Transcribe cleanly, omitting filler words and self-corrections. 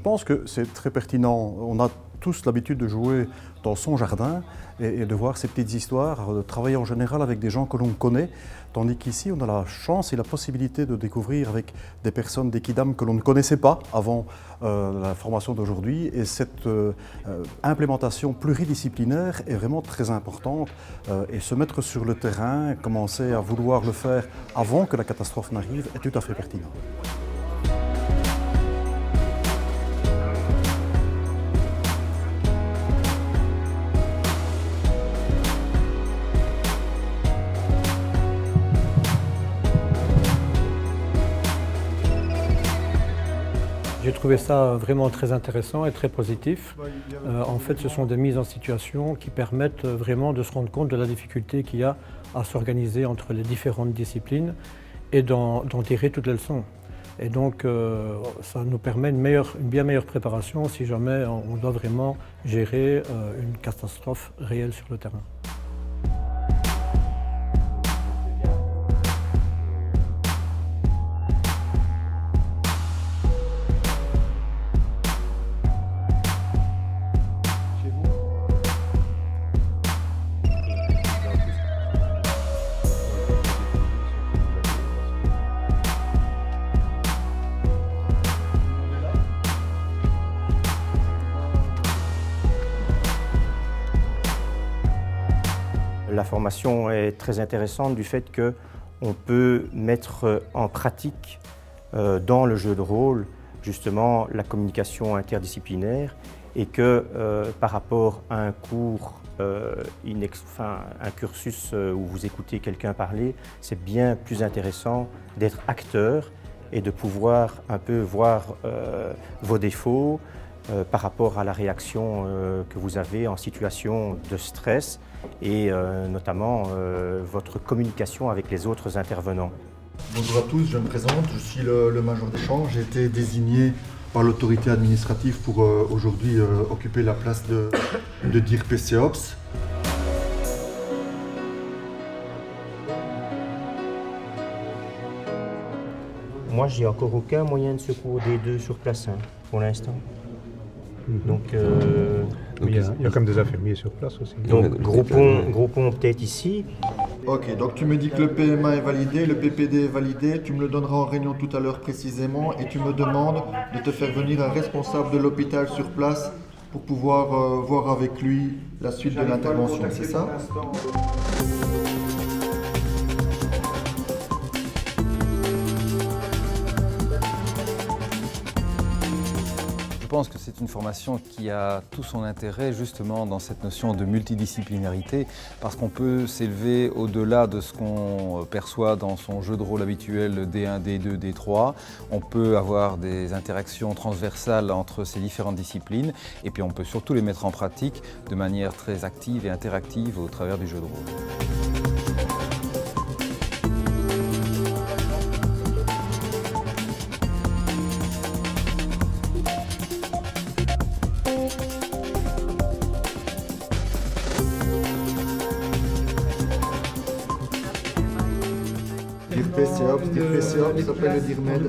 pense que c'est très pertinent. On a tous l'habitude de jouer dans son jardin et de voir ces petites histoires, de travailler en général avec des gens que l'on connaît, tandis qu'ici on a la chance et la possibilité de découvrir avec des personnes, des kidam que l'on ne connaissait pas avant la formation d'aujourd'hui, et cette implémentation pluridisciplinaire est vraiment très importante, et se mettre sur le terrain, commencer à vouloir le faire avant que la catastrophe n'arrive est tout à fait pertinent. J'ai trouvé ça vraiment très intéressant et très positif. En fait, ce sont des mises en situation qui permettent vraiment de se rendre compte de la difficulté qu'il y a à s'organiser entre les différentes disciplines et d'en tirer toutes les leçons. Et donc, ça nous permet une bien meilleure préparation si jamais on doit vraiment gérer une catastrophe réelle sur le terrain. La formation est très intéressante du fait qu'on peut mettre en pratique dans le jeu de rôle justement la communication interdisciplinaire, et que par rapport à un cours, un cursus où vous écoutez quelqu'un parler, c'est bien plus intéressant d'être acteur et de pouvoir un peu voir vos défauts par rapport à la réaction que vous avez en situation de stress, et notamment votre communication avec les autres intervenants. Bonjour à tous, je me présente, je suis le major Deschamps. J'ai été désigné par l'autorité administrative pour aujourd'hui occuper la place de DIR PCOPS. Moi, j'ai encore aucun moyen de secours des deux sur place pour l'instant. Donc, il y a comme des infirmiers sur place aussi. Donc gros pont peut-être ici. Ok, donc tu me dis que le PMA est validé, le PPD est validé, tu me le donneras en réunion tout à l'heure précisément, et tu me demandes de te faire venir un responsable de l'hôpital sur place pour pouvoir voir avec lui la suite de l'intervention, c'est ça ? Je pense que c'est une formation qui a tout son intérêt justement dans cette notion de multidisciplinarité, parce qu'on peut s'élever au-delà de ce qu'on perçoit dans son jeu de rôle habituel D1, D2, D3. On peut avoir des interactions transversales entre ces différentes disciplines, et puis on peut surtout les mettre en pratique de manière très active et interactive au travers du jeu de rôle. DIR PCOPS, DIR PCOPS s'appelle le DIRMED.